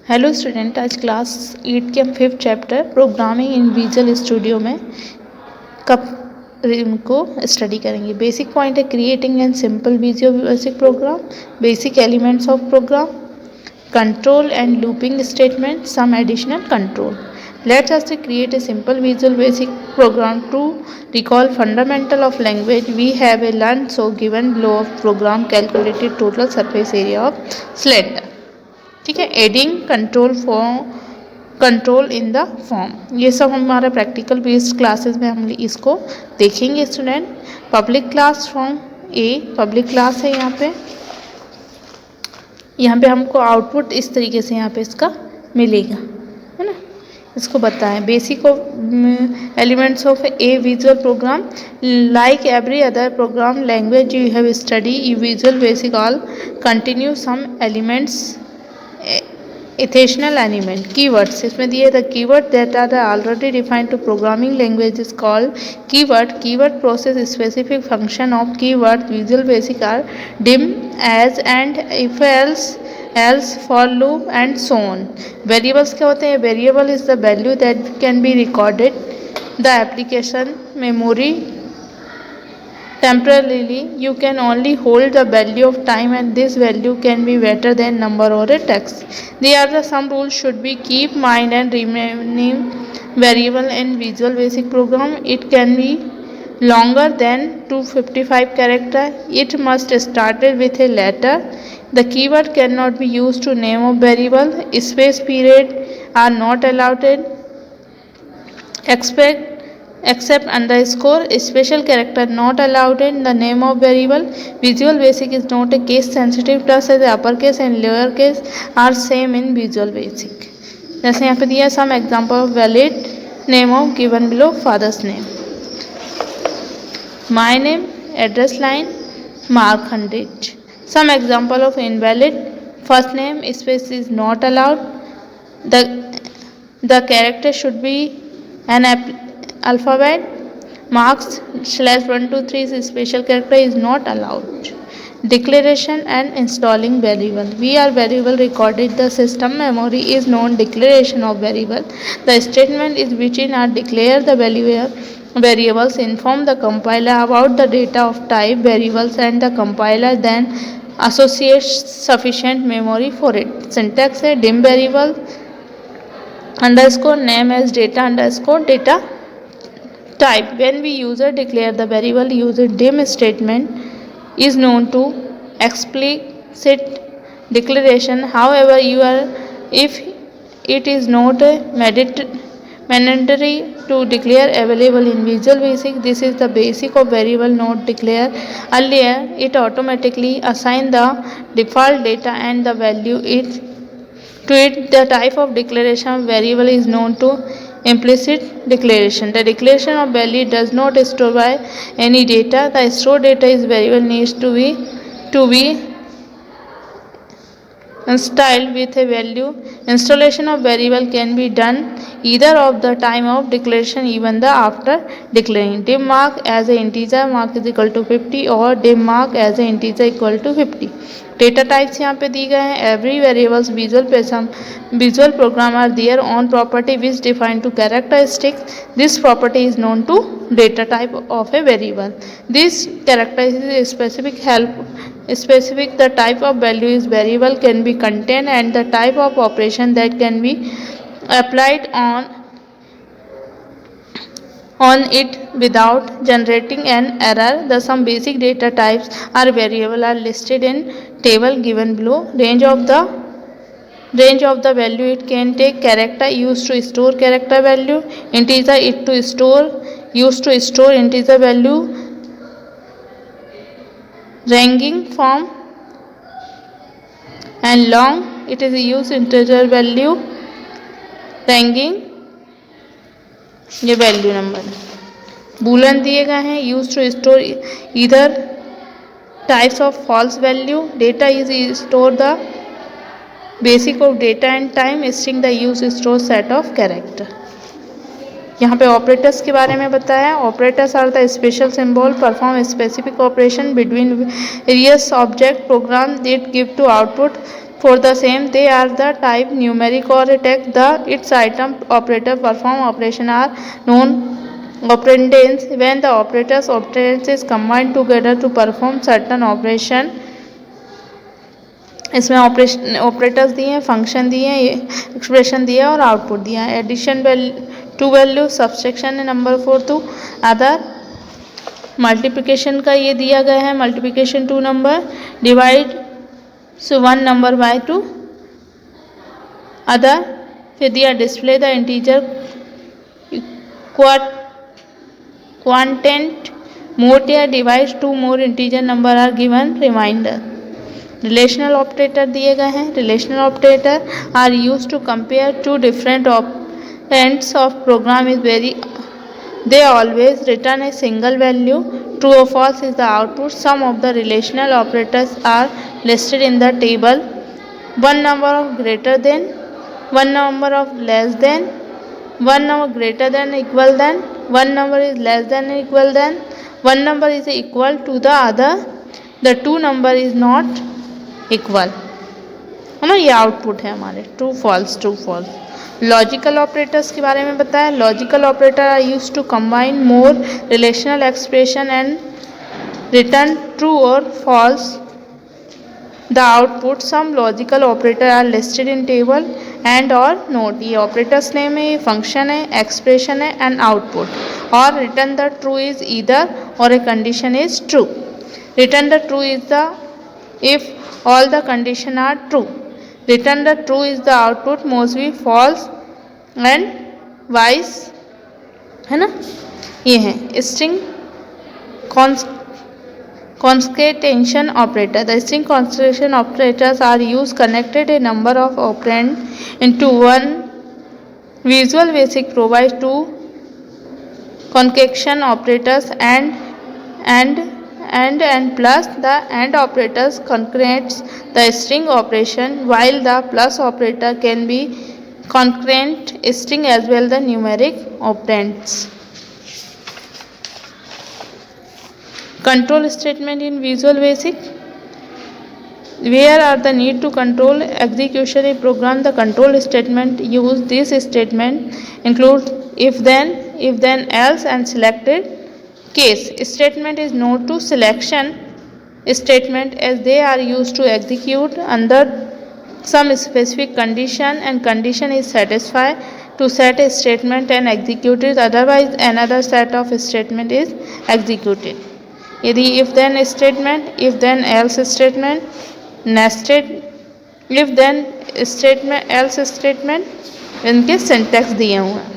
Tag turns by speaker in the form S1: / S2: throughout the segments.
S1: Hello student, आज class 8 के हम 5th chapter programming in visual studio में कब को स्टडी करेंगे। बेसिक पॉइंट है creating and simple visual basic program, basic elements of program, control and looping statement, some additional control. Let us create a simple visual basic program to recall fundamental of language. We have a learned so given below of program calculated total surface area of cylinder. ठीक है, adding control in the form, ये सब हमारा practical based classes में हम इसको देखेंगे student. Public class form a public class है। यहाँ पे हमको आउटपुट इस तरीके से यहाँ पे इसका मिलेगा, है ना। इसको बताएं basic of elements of a visual program. Like every other program language you have study the Visual Basic all continue some elements additional element keywords इसमें दिए the keyword that are already defined to programming language is called keyword process specific function of keyword Visual Basic are dim as end if else for loop and so on. Variables क्या होते हैं? Variable is the value that can be recorded the application memory temporarily. You can only hold the value of time and this value can be greater than number or a text. There are some rules should be keep mind and remaining variable in Visual Basic program. It can be longer than 255 character. It must start with a letter. The keyword cannot be used to name of variable. Space period are not allowed. Except underscore special character not allowed in the name of variable. Visual Basic is not a case sensitive, thus the uppercase and lowercase are same in Visual Basic. जैसे यहाँ पे दिया some example of valid name of given below father's name, my name, address line, mark 100. Some example of invalid first name space is not allowed. The character should be an alphabet. Marks /1 2 3 is special character is not allowed. Declaration and installing variable. We are variable recorded the system memory is known declaration of variable. The statement is within are declare the variables, inform the compiler about the data of type variables and the compiler then associates sufficient memory for it. Syntax है dim variable underscore name as data underscore data type. When we user declare the variable user dim statement is known to explicit declaration. However, if it is not mandatory to declare available in Visual Basic. This is the basic of variable not declare earlier. It automatically assign the default data and the value to it. The type of declaration of variable is known to implicit declaration. The declaration of value does not store by any data. The stored data is variable needs to be installed with a value. Installation of variable can be done either of the time of declaration even the after declaring. Dim mark as a integer mark is equal to 50 or dim mark as a integer equal to 50. Data types यहाँ पे दी गए हैं. Every variables visual program are there on property which define to characteristics. This property is known to data type of a variable. This characteristic specific the type of value is variable can be contained and the type of operation that can be applied on it without generating an error. The some basic data types are variable are listed in table given below. Range of the value it can take character used to store character value, integer used to store integer value, ranging form, and long it is used integer value ranging ये value number. Boolean दिए गए हैं use to store इधर types of false value. Data is store the basic of data and time string the use store set of character. यहाँ पे operators के बारे में बताया. Operators are the special symbol perform specific operation between various object program that give to output For the same, they are the type numeric or a text. The its item operator perform operation are known operands. When the operands is combined together to perform certain operation, इसमें operation operators दिए हैं, function दिए हैं, expression दिया है और output दिया है. एडिशन टू वैल्यू, सब्सट्रैक्शन है नंबर 4 टू अदर. मल्टीप्लिकेशन का ये दिया गया है, multiplication 2 number, divide so 1 number by 2 other. फिर दिया display the integer quotient mod या divide 2 more integer number are given remainder. Relational operator दिए गए हैं. Relational operator are use to compare two different operands of program is very they always return a single value. True or false is the output. Some of the relational operators are listed in the table. One number of greater than, one number of less than, one number greater than equal than, one number is less than equal than, one number is equal to the other, the two number is not equal. है ना, ये output है हमारे. True false, true false. Logical operators के बारे में बताया. Logical operator are use to combine more relational expression and return true or false the output. Some logical operator are listed in table and or not. ये operators name है, ये function है, expression है and output. Or return the true is either or a condition is true. Return the true is the if all the condition are true. Return the true is the output, must be false and vice, है ना. ये है string concatenation operator. The string concatenation operators are used connected a number of operand into one. Visual Basic provides two concatenation operators and plus. The and operators concatenates the string operation, while the plus operator can be concurrent string as well the numeric operands. Control statement in Visual Basic. Where are the need to control execution a program, the control statement use. This statement includes if then else and selected case. Statement is no to selection statement as they are used to execute under some specific condition and condition is satisfied to set a statement and execute it, otherwise another set of statement is executed. यदि if then statement, if then else statement, nested if then statement, else statement, इनके syntax दिए हुए हैं.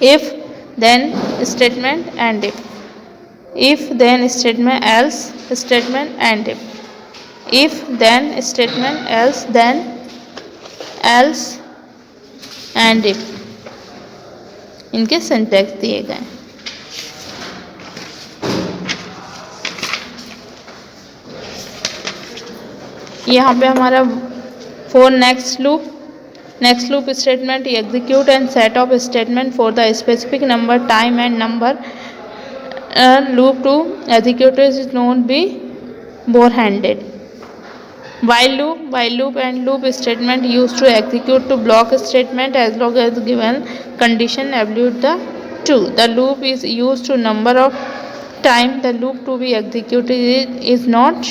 S1: if then statement and if then statement, else statement and if then statement, else then else and if, इनके syntax दिए गए. यहाँ पे हमारा for next loop statement execute and set of statement for the specific number, time and number. Loop to execute is known be bore-handed. While loop and loop statement used to execute to block statement as long as given condition evaluate the true. The loop is used to number of time the loop to be executed is not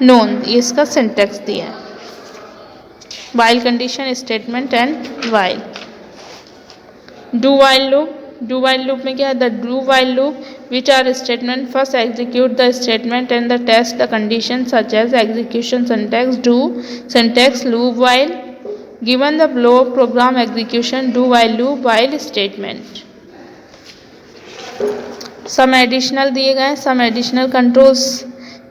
S1: known. इसका syntax दिया है. While condition statement and while. Do while loop में क्या है? The do while loop which are statement first execute the statement and the test the condition such as execution syntax do syntax loop while given the below program execution do while loop while statement. Some additional दिए गए. Some additional controls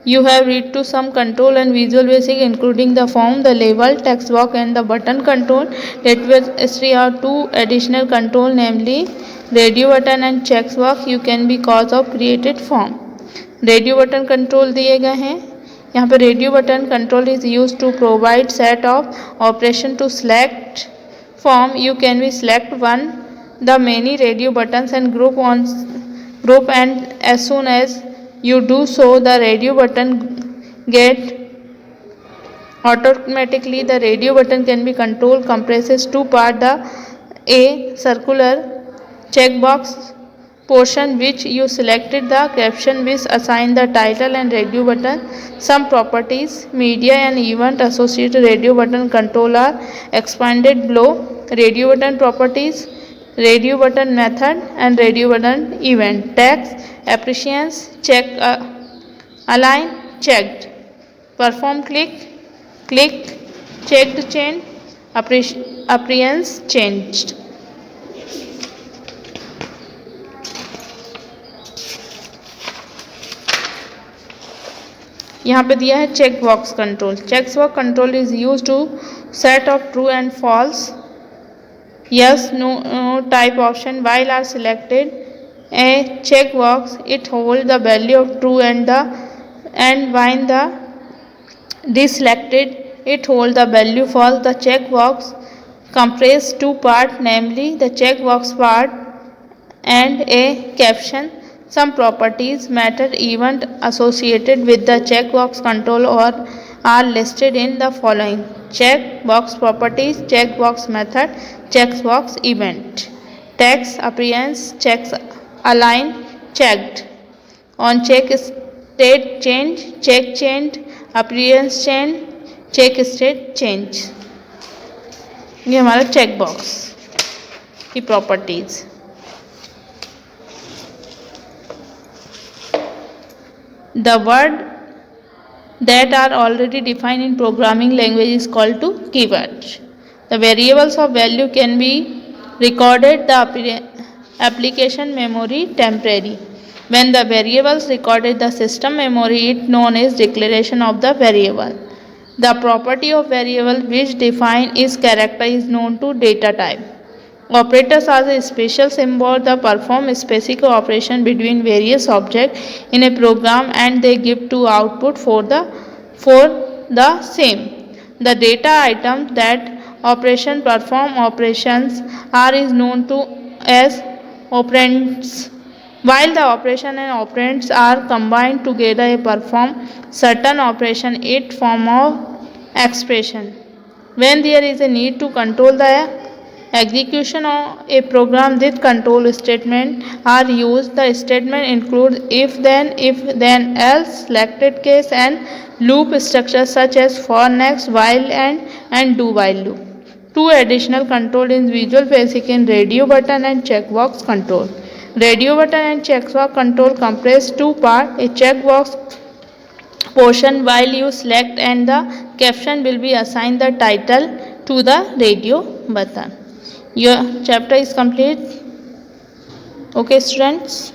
S1: you have read to some control and Visual Basic including the form, the label, text box and the button control. Let us see are two additional control, namely radio button and check box. You can be cause of created form. Radio button control दिए गए हैं. यहाँ पे radio button control is used to provide set of operation to select form. You can be select one the many radio buttons and group and as soon as you do so the radio button get Automatically, the radio button can be controlled, comprises two parts, the A circular checkbox portion which you selected, the caption which assign the title and radio button. Some properties, media and event associated radio button control are expanded below. Radio button properties, radio button method and radio button event. Text, appreciance, check, align, checked. Perform click, checked change, appearance changed. यहाँ पे दिया है check box control. Check box control is use to set of true and false, yes, no type option. While are selected a check box, it hold the value of true and when the deselected, it hold the value false. The check box comprise two part, namely the check box part and a caption. Some properties, matter, event associated with the checkbox control or are listed in the following: checkbox properties, checkbox method, checkbox event. Text, appearance, checks, align, checked. On check state change, check change, appearance change, check state change. ये हमारा checkbox की properties. The word that are already defined in programming language is called to keywords. The variables of value can be recorded the application memory temporary. When the variables recorded the system memory, it known as declaration of the variable. The property of variable which define its character is known to data type. Operators are the special symbol that perform specific operation between various objects in a program and they give to output for the same. The data item that operation perform operations are is known to as operands. While the operation and operands are combined together to perform certain operation, it form of expression. When there is a need to control the execution of a program, this control statement are used. The statement includes if then else, selected case and loop structures such as for, next, while and do while loop. Two additional control is Visual Basic in radio button and checkbox control. Radio button and checkbox control comprise two parts, a checkbox portion while you select and the caption will be assigned the title to the radio button. Your chapter is complete. Okay, students.